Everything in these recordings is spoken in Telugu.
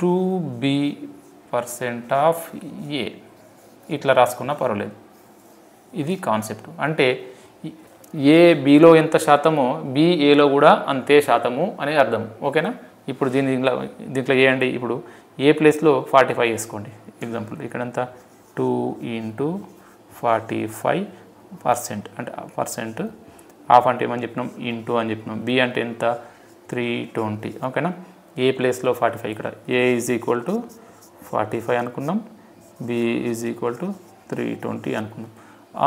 2b% ఆఫ్ ఏ ఇట్లా రాసుకున్నా పర్వాలేదు. ఇది కాన్సెప్ట్. అంటే ఏ బిలో ఎంత శాతమో బి ఏలో కూడా అంతే శాతము అనే అర్థం. ఓకేనా? ఇప్పుడు దీంట్లో చేయండి. ఇప్పుడు ఏ ప్లేస్లో 45 వేసుకోండి. ఎగ్జాంపుల్ ఇక్కడంతా 2 × 45% అంటే పర్సెంట్. హాఫ్ అంటే ఏమని చెప్పినాం? ఇంటూ అని చెప్పినాం. బి అంటే ఎంత? 320. ఓకేనా? ఏ ప్లేస్లో 45. ఇక్కడ ఏ ఈజ్ ఈక్వల్ టు 45 అనుకున్నాం, బి ఈజ్ ఈక్వల్ టు 320 అనుకున్నాం.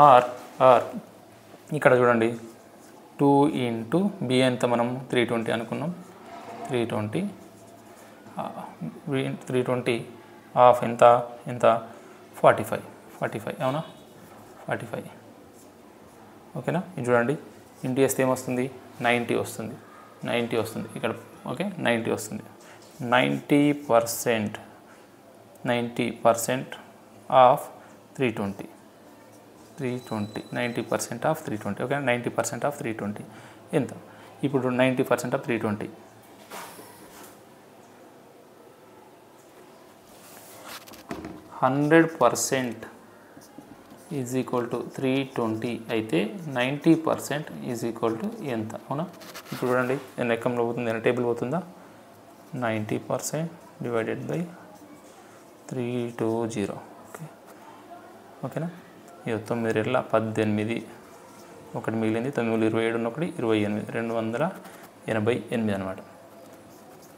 ఆర్ ఇక్కడ చూడండి 2 × బి ఎంత మనం 320 అనుకున్నాం. 320 హాఫ్ ఎంత 45 అవునా? 45. ఓకేనా? ఇది చూడండి ఇంటూ చేస్తే ఏమొస్తుంది? 90 వస్తుంది. 90 వస్తుంది ఇక్కడ. ఓకే, 90 వస్తుంది. 90% ఆఫ్ 320. 90% ఆఫ్ 320. ఓకే, 90% ఆఫ్ 320 ఎంత? ఇప్పుడు 90% ఆఫ్ 320 100% ఈజ్ ఈక్వల్ టు 320 అయితే 90% ఈజ్ ఈక్వల్ టు ఎంత? అవునా? ఇప్పుడు చూడండి నేను ఎక్కంలో పోతుంది, నేను టేబుల్ పోతుందా? 90% డివైడెడ్ బై 320. ఓకే, ఓకేనా? 9 రెళ్ళ 18, ఒకటి మిగిలింది. 9 27 ఉన్నప్పుడు 28, 288 అనమాట.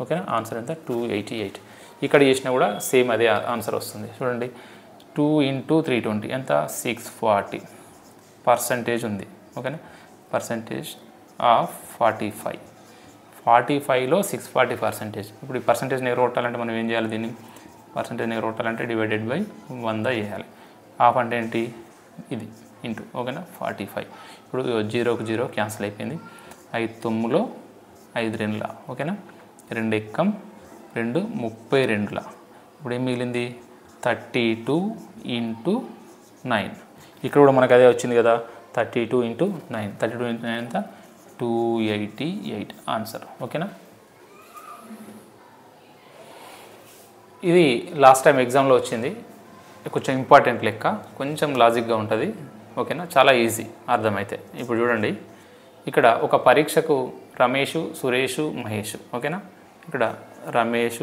ఓకేనా? ఆన్సర్ ఎంత? 288. ఇక్కడ చేసినా కూడా సేమ్ అదే ఆన్సర్ వస్తుంది. చూడండి 2 × 320 ఎంత? 640 పర్సంటేజ్ ఉంది. ఓకేనా? పర్సంటేజ్ ఆఫ్ 45లో 640%. ఇప్పుడు ఈ పర్సంటేజ్ని ఎగరగొట్టాలంటే మనం ఏం చేయాలి? దీన్ని పర్సంటేజ్ని ఎగరగొట్టాలంటే డివైడెడ్ బై 100 చేయాలి. హాఫ్ అంటే ఏంటి? ఇది ఇంటూ. ఓకేనా? 45. ఇప్పుడు 0కు 0 క్యాన్సిల్ అయిపోయింది. 5 9లో 5 2ల. ఓకేనా? 2 ఎక్కం 2 32ల. ఇప్పుడు ఏం మిగిలింది? 32 × 9. ఇక్కడ కూడా మనకు అదే వచ్చింది కదా, 32 × 9. 32 × 9 ఎంత? 288 ఆన్సర్. ఓకేనా? ఇది లాస్ట్ టైం ఎగ్జామ్లో వచ్చింది. కొంచెం ఇంపార్టెంట్ లెక్క, కొంచెం లాజిక్గా ఉంటుంది. ఓకేనా? చాలా ఈజీ అర్థమైతే. ఇప్పుడు చూడండి ఇక్కడ ఒక పరీక్షకు రమేష్, సురేష్, మహేష్. ఓకేనా? ఇక్కడ రమేష్,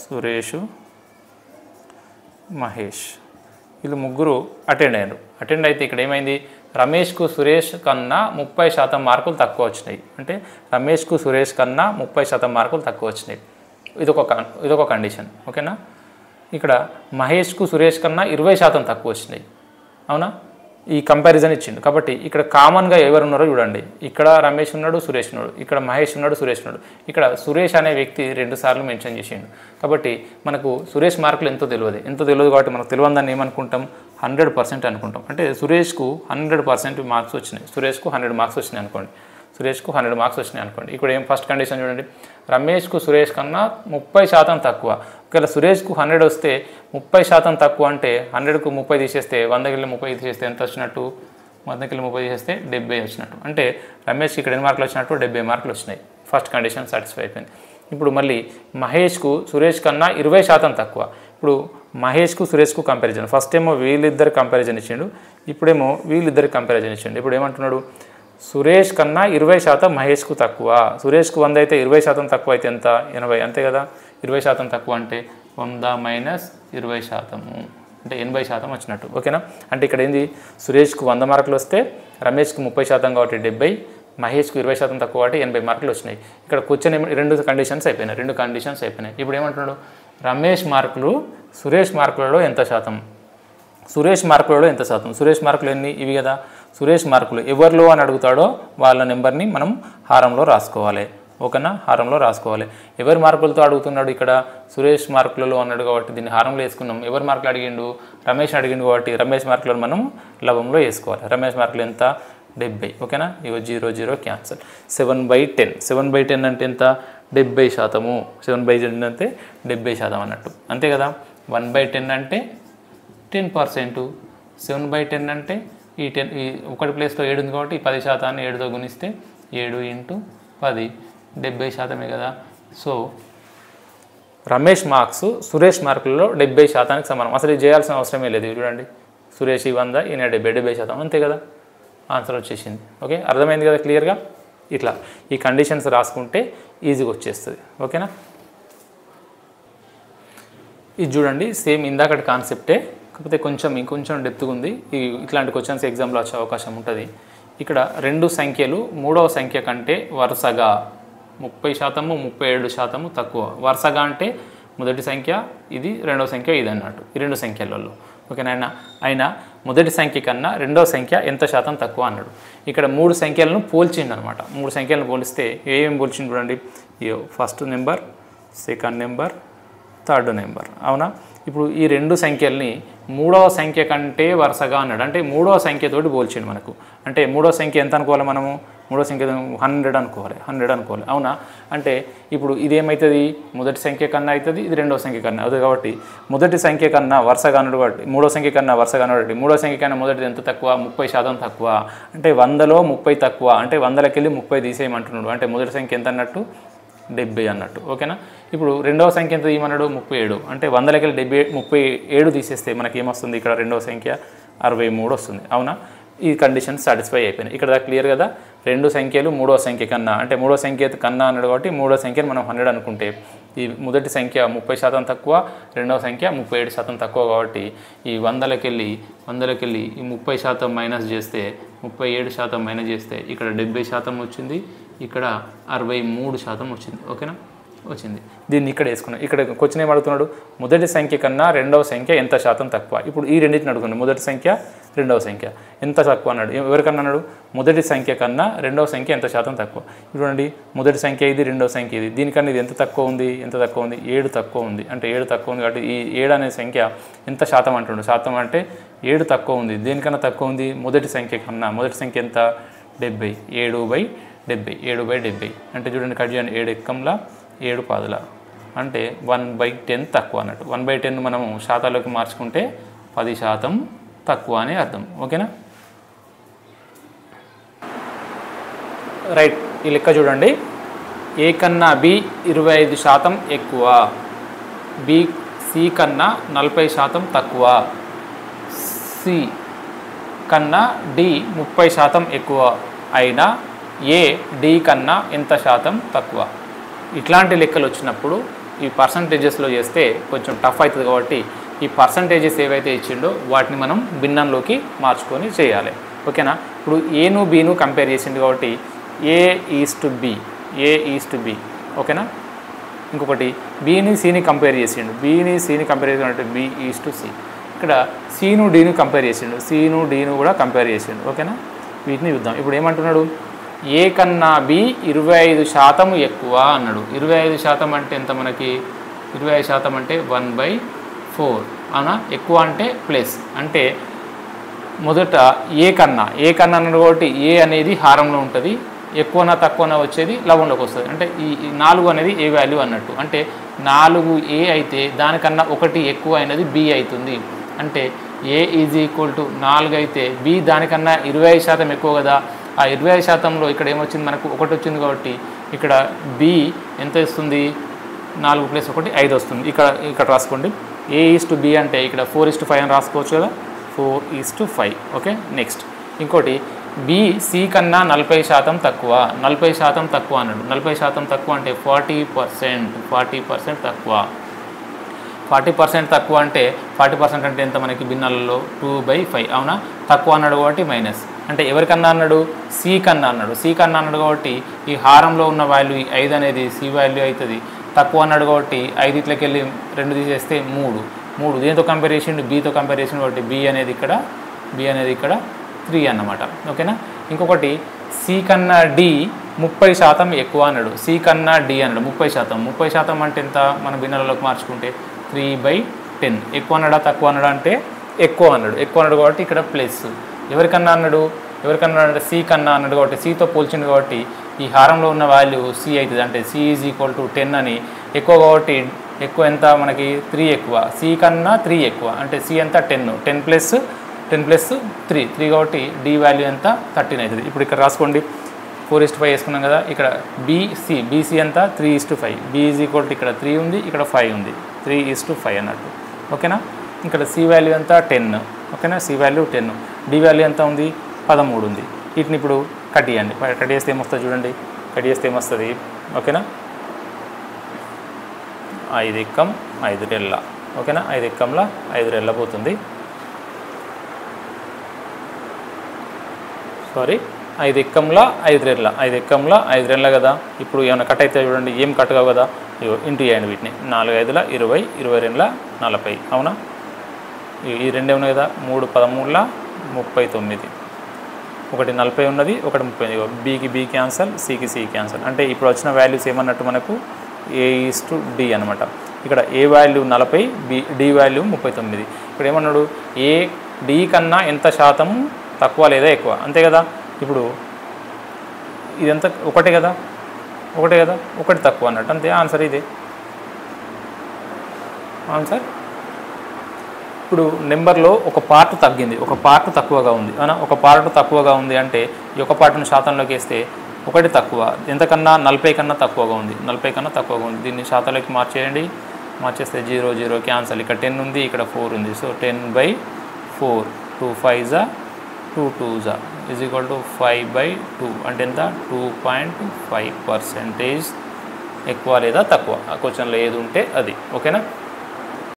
సురేష్, మహేష్ వీళ్ళు ముగ్గురు అటెండ్ అయ్యారు. అటెండ్ అయితే ఇక్కడ ఏమైంది? రమేష్కు సురేష్ కన్నా 30% మార్కులు తక్కువ వచ్చినాయి. అంటే రమేష్కు సురేష్ కన్నా 30% మార్కులు తక్కువ వచ్చినాయి. ఇదొక కండిషన్. ఓకేనా? ఇక్కడ మహేష్కు సురేష్ కన్నా 20% తక్కువ వచ్చినాయి. అవునా? ఈ కంపారిజన్ ఇచ్చిండు. కాబట్టి ఇక్కడ కామన్గా ఎవరు ఉన్నారో చూడండి. ఇక్కడ రమేష్ ఉన్నాడు, సురేష్ ఉన్నాడు. ఇక్కడ మహేష్ ఉన్నాడు, సురేష్ ఉన్నాడు. ఇక్కడ సురేష్ అనే వ్యక్తి 2 సార్లు మెన్షన్ చేసిండు. కాబట్టి మనకు సురేష్ మార్కులు ఎంతో తెలియదు కాబట్టి మనకు తెలియదని ఏమనుకుంటాం? 100% అనుకుంటాం. అంటే సురేష్కు 100% మార్క్స్ వచ్చినాయి. సురేష్కు 100 మార్క్స్ వచ్చినాయి అనుకోండి. ఇప్పుడు ఏం ఫస్ట్ కండిషన్ చూడండి, రమేష్కు సురేష్ కన్నా 30% తక్కువ. ఒకవేళ సురేష్కు 100 వస్తే 30% తక్కువ అంటే 100కు 30 తీసేస్తే 100కి 30 తీసేస్తే ఎంత వచ్చినట్టు? 100కి 30 తీసేస్తే 70 వచ్చినట్టు. అంటే రమేష్కి ఇక్కడ ఎన్ని మార్కులు వచ్చినట్టు? 70 మార్కులు వచ్చినాయి. ఫస్ట్ కండిషన్ సాటిస్ఫై అయిపోయింది. ఇప్పుడు మళ్ళీ మహేష్కు సురేష్ కన్నా 20% తక్కువ. ఇప్పుడు మహేష్కు సురేష్కు కంపారిజన్. ఫస్ట్ ఏమో వీళ్ళిద్దరు కంపారిజన్ ఇచ్చిండు, ఇప్పుడేమో వీళ్ళిద్దరు కంపారిజన్ ఇచ్చిండు. ఇప్పుడు ఏమంటున్నాడు? సురేష్ కన్నా 20% మహేష్కు తక్కువ. సురేష్కు 100 అయితే 20% తక్కువ అయితే ఎంత? 80. అంతే కదా? 20% తక్కువ అంటే 100 - 20% అంటే 80% వచ్చినట్టు. ఓకేనా? అంటే ఇక్కడ ఏంది? సురేష్కు 100 మార్కులు వస్తే రమేష్కు 30% కాబట్టి 70, మహేష్కు 20% తక్కువ కాబట్టి 80 మార్కులు వచ్చినాయి. ఇక్కడ కూర్చొని 2 కండిషన్స్ అయిపోయినాయి. ఇప్పుడు ఏమంటున్నాడు? రమేష్ మార్కులు సురేష్ మార్కులలో ఎంత శాతం? సురేష్ మార్కులలో ఎంత శాతం? సురేష్ మార్కులు ఎన్ని? ఇవి కదా. సురేష్ మార్కులు ఎవరిలో అని అడుగుతాడో వాళ్ళ నెంబర్ని మనం హారంలో రాసుకోవాలి. ఓకేనా? హారంలో రాసుకోవాలి. ఎవరి మార్కులతో అడుగుతున్నాడు? ఇక్కడ సురేష్ మార్కులలో అన్నాడు కాబట్టి దీన్ని హారంలో వేసుకున్నాం. ఎవరి మార్కులు అడిగిండు? రమేష్ అడిగిండు కాబట్టి రమేష్ మార్కులను మనం లవంలో వేసుకోవాలి. రమేష్ మార్కులు ఎంత? 70. ఓకేనా? ఇగో 0 0 క్యాన్సల్. 7/10. 7/10 అంటే ఎంత? 70%. 7/10 అంటే 70% అన్నట్టు. అంతే కదా? 1/10 అంటే 10%. 7/10 అంటే ఈ 1 ప్లేస్లో 7 ఉంది కాబట్టి 10%ని 7తో గుణిస్తే 7 × 10 70% కదా. సో రమేష్ మార్క్స్ సురేష్ మార్కులలో 70% సమానం. అసలు ఇది చేయాల్సిన అవసరమే లేదు. చూడండి, సురేష్ 100, ఈయన 70% అంతే కదా, ఆన్సర్ వచ్చేసింది. ఓకే, అర్థమైంది కదా క్లియర్గా. ఇట్లా ఈ కండిషన్స్ రాసుకుంటే ఈజీగా వచ్చేస్తుంది. ఓకేనా. ఇది చూడండి, సేమ్ ఇందాకటి కాన్సెప్టే, కాకపోతే ఇంకొంచెం డెప్త్గా ఉంది. ఇట్లాంటి క్వశ్చన్స్ ఎగ్జామ్లో వచ్చే అవకాశం ఉంటుంది. ఇక్కడ రెండు సంఖ్యలు మూడవ సంఖ్య కంటే వరుసగా 30%, 37% తక్కువ. వరుసగా అంటే మొదటి సంఖ్య ఇది, రెండవ సంఖ్య ఇది అన్నట్టు, ఈ రెండు సంఖ్యలలో. ఓకేనా. అయినా మొదటి సంఖ్య కన్నా రెండవ సంఖ్య ఎంత శాతం తక్కువ అన్నాడు. ఇక్కడ మూడు సంఖ్యలను పోల్చిండు అనమాట. మూడు సంఖ్యలను పోలిస్తే ఏమేమి పోల్చిండు చూడండి. First number, second number, third number. అవునా. ఇప్పుడు ఈ రెండు సంఖ్యల్ని మూడవ సంఖ్య కంటే వరుసగా అన్నాడు. అంటే మూడవ సంఖ్యతోటి పోల్చిండు మనకు. అంటే మూడవ సంఖ్య ఎంత అనుకోవాలి మనము? మూడవ సంఖ్య 100 అనుకోవాలి. 100 అనుకోవాలి. అవునా. అంటే ఇప్పుడు ఇదేమవుతుంది? మొదటి సంఖ్య కన్నా అవుతుంది, ఇది రెండవ సంఖ్య కన్నా అవుతుంది. కాబట్టి మొదటి సంఖ్య కన్నా వరుసగా అన్నాడు కాబట్టి, మూడవ సంఖ్య కన్నా వరుసగా అన్నాడు కాబట్టి మూడవ సంఖ్య కన్నా మొదటిది ఎంత తక్కువ? 30% తక్కువ. అంటే 100లో 30 తక్కువ. అంటే 100కి వెళ్ళి 30 తీసేయమంటున్నాడు. అంటే మొదటి సంఖ్య ఎంత అన్నట్టు? 70 అన్నట్టు. ఓకేనా. ఇప్పుడు రెండవ సంఖ్య ఎంత తీయమన్నాడు? 37. అంటే 100కి వెళ్ళి 37 తీసేస్తే మనకి ఏమొస్తుంది? ఇక్కడ రెండవ సంఖ్య 63 వస్తుంది. అవునా. ఈ కండిషన్ సాటిస్ఫై అయిపోయినాయి. ఇక్కడ క్లియర్ కదా. రెండు సంఖ్యలు మూడవ సంఖ్య కన్నా, అంటే మూడవ సంఖ్య కన్నా అన్నాడు కాబట్టి మూడవ సంఖ్యను మనం 100 అనుకుంటే, ఈ మొదటి సంఖ్య 30% తక్కువ, రెండవ సంఖ్య 37% తక్కువ. కాబట్టి ఈ 100కి వెళ్ళి ఈ 30% మైనస్ చేస్తే, 37% మైనస్ చేస్తే ఇక్కడ 70% వచ్చింది, ఇక్కడ 63% వచ్చింది. ఓకేనా, వచ్చింది. దీన్ని ఇక్కడ వేసుకున్నాం. ఇక్కడ క్వశ్చన్ ఏం అడుగుతున్నాడు? మొదటి సంఖ్య కన్నా రెండవ సంఖ్య ఎంత శాతం తక్కువ. ఇప్పుడు ఈ రెండింటిని అడుగుతున్నాడు. మొదటి సంఖ్య, రెండవ సంఖ్య ఎంత తక్కువ అన్నాడు. ఎవరికన్నా అన్నాడు? మొదటి సంఖ్య కన్నా రెండవ సంఖ్య ఎంత శాతం తక్కువ. చూడండి, మొదటి సంఖ్య ఇది, రెండవ సంఖ్య ఇది. దీనికన్నా ఇది ఎంత తక్కువ ఉంది? 7 తక్కువ ఉంది. అంటే 7 తక్కువ ఉంది కాబట్టి ఈ 7 అనే సంఖ్య ఎంత శాతం అంటుండు? శాతం అంటే 7 తక్కువ ఉంది. దేనికన్నా తక్కువ ఉంది? మొదటి సంఖ్య కన్నా. మొదటి సంఖ్య ఎంత? 70. 7/70. 7/70 అంటే చూడండి, కట్ చేయండి. 7 ఎక్కంలా 7 పాదుల అంటే 1/10 తక్కువ అన్నట్టు. 1/10 మనము శాతాల్లోకి మార్చుకుంటే 10% తక్కువ అని అర్థం. ఓకేనా. రైట్. ఈ లెక్క చూడండి. ఏ కన్నా బి 25% ఎక్కువ, సి కన్నా 40% తక్కువ, సి కన్నా డి 30% ఎక్కువ అయినా ఏ డి కన్నా ఎంత శాతం తక్కువ. ఇట్లాంటి లెక్కలు వచ్చినప్పుడు ఈ పర్సంటేజెస్లో చేస్తే కొంచెం టఫ్ అవుతుంది. కాబట్టి ఈ పర్సంటేజెస్ ఏవైతే ఇచ్చిండో వాటిని మనం భిన్నంలోకి మార్చుకొని చేయాలి. ఓకేనా. ఇప్పుడు ఏను బీను కంపేర్ చేసిండు కాబట్టి A:B, A:B. ఓకేనా. ఇంకొకటి బీని సిని కంపేర్ చేసిండు, బీని సిని కంపేర్ చేసినట్టు B:C. ఇక్కడ సిను డీను కంపేర్ చేసిండు, సిను డీను కూడా కంపేర్ చేసిండు. ఓకేనా. వీటిని చూద్దాం. ఇప్పుడు ఏమంటున్నాడు? ఏ కన్నా బి 25% ఎక్కువ అన్నాడు. 25% అంటే ఎంత మనకి? 25% అంటే 1/4. అవునా. ఎక్కువ అంటే ప్లస్. అంటే మొదట ఏ కన్నా అన్నాడు కాబట్టి ఏ అనేది హారంలో ఉంటుంది, ఎక్కువనా తక్కువనా వచ్చేది లవంలోకి వస్తుంది. అంటే ఈ 4 అనేది ఏ వాల్యూ అన్నట్టు. అంటే 4A అయితే దానికన్నా 1 ఎక్కువ అయినది బి అవుతుంది. అంటే A = 4 అయితే బి దానికన్నా 25% ఎక్కువ కదా. ఆ 25%లో ఇక్కడ ఏమొచ్చింది? మనకు 1 వచ్చింది కాబట్టి ఇక్కడ బి ఎంత వస్తుంది? 4 + 1 5 వస్తుంది. ఇక్కడ రాసుకోండి. A:B అంటే ఇక్కడ 4:5 అని రాసుకోవచ్చు కదా. 4:5. ఓకే. నెక్స్ట్ ఇంకోటి బి సి కన్నా 40% తక్కువ. 40% తక్కువ అన్నాడు. 40% తక్కువ అంటే 40% తక్కువ. 40% తక్కువ అంటే 40% అంటే ఎంత మనకి భిన్నాలలో? 2/5. అవునా. తక్కువ అన్నాడు కాబట్టి మైనస్. అంటే ఎవరికన్నా అన్నాడు? సి కన్నా అన్నాడు. సి కన్నా అన్నాడు కాబట్టి ఈ హారంలో ఉన్న వాల్యూ 5 అనేది సి వాల్యూ అవుతుంది. తక్కువ అన్నాడు కాబట్టి 5 ఇట్లకి వెళ్ళి 2 తీసేస్తే 3. దేంతో కంపేర్ చేసిండు? బీతో కంపేర్ చేసిండు కాబట్టి బి అనేది ఇక్కడ 3 అన్నమాట. ఓకేనా. ఇంకొకటి సి కన్నా డి 30% ఎక్కువ అన్నాడు. సి కన్నా డి అన్నాడు 30%. 30% అంటే ఎంత? మన భిన్నాలలోకి మార్చుకుంటే 3/10. ఎక్కువ అన్నాడా తక్కువ అన్నాడా అంటే ఎక్కువ అన్నాడు. ఎక్కువ అన్నాడు కాబట్టి ఇక్కడ ప్లస్. ఎవరికన్నా అన్నాడు అంటే సి కన్నా అన్నాడు కాబట్టి సితో పోల్చిండు కాబట్టి ఈ హారంలో ఉన్న వాల్యూ సి అవుతుంది. అంటే సి = 10 అని. ఎక్కువ కాబట్టి ఎక్కువ ఎంత మనకి? 3 ఎక్కువ. సి కన్నా 3 ఎక్కువ అంటే సి ఎంత? 10. 10 + 3 కాబట్టి డి వాల్యూ ఎంత? 13 అవుతుంది. ఇప్పుడు ఇక్కడ రాసుకోండి. 4:5 వేసుకున్నాం కదా. ఇక్కడ బీసీ అంతా 3:5. బి ఈజ్ ఈక్వల్ టు ఇక్కడ 3 ఉంది, ఇక్కడ 5 ఉంది, 3:5 అన్నట్టు. ఓకేనా. ఇక్కడ సి వాల్యూ ఎంత 10. ఓకేనా, సి వాల్యూ 10. డి వాల్యూ ఎంత ఉంది 13 ఉంది. వీటిని ఇప్పుడు కట్ చేయండి. కట్ చేస్తే ఏమొస్తుంది చూడండి, కట్ చేస్తే ఏమొస్తుంది. ఓకేనా, 5 ఎక్కం 5 రెళ్ళ. ఓకేనా, 5 ఎక్కంలో 5 రెళ్ళ పోతుంది. సారీ, 5 ఎక్కంలో 5 రెళ్ళ, 5 ఎక్కంలో 5 రెళ్ళ కదా. ఇప్పుడు ఏమైనా కట్ అయితే చూడండి, ఏం కట్ కావు కదా. ఇంటూ చేయండి వీటిని. 4 5ల 20, 20 2ల 40. అవునా, ఈ రెండే ఉన్నాయి కదా. 3 13ల 39. ఒకటి 40 ఉన్నది, ఒకటి 30. బీకి బీ క్యాన్సల్, సికి సి క్యాన్సల్. అంటే ఇప్పుడు వచ్చిన వాల్యూస్ ఏమన్నట్టు మనకు A:D అనమాట. ఇక్కడ ఏ వాల్యూ 40, డి వాల్యూ 39. ఇక్కడ ఏమన్నాడు, ఏ డి కన్నా ఎంత శాతం తక్కువ లేదా ఎక్కువ, అంతే కదా. ఇప్పుడు ఇదంతా ఒకటే కదా, ఒకటి తక్కువ అన్నట్టు, అంతే. ఆన్సర్ ఇదే ఆన్సర్. ఇప్పుడు నెంబర్లో ఒక పార్ట్ తగ్గింది, ఒక పార్ట్ తక్కువగా ఉంది. అవునా, ఒక పార్ట్ తక్కువగా ఉంది అంటే ఈ ఒక పార్ట్ను శాతంలోకి వేస్తే ఒకటి తక్కువ, ఎంతకన్నా 40 కన్నా తక్కువగా ఉంది, 40 కన్నా తక్కువగా ఉంది. దీన్ని శాతంలోకి మార్చేయండి. మార్చేస్తే 0 0 క్యాన్సల్. ఇక్కడ 10 ఉంది, ఇక్కడ 4 ఉంది. సో 10/4. 2 5 2 2 is equal to 5/2. అంటే ఎంత 2.5% ఎక్కువ లేదా తక్కువ. ఆ క్వశ్చన్లో ఏది ఉంటే అది. ఓకేనా.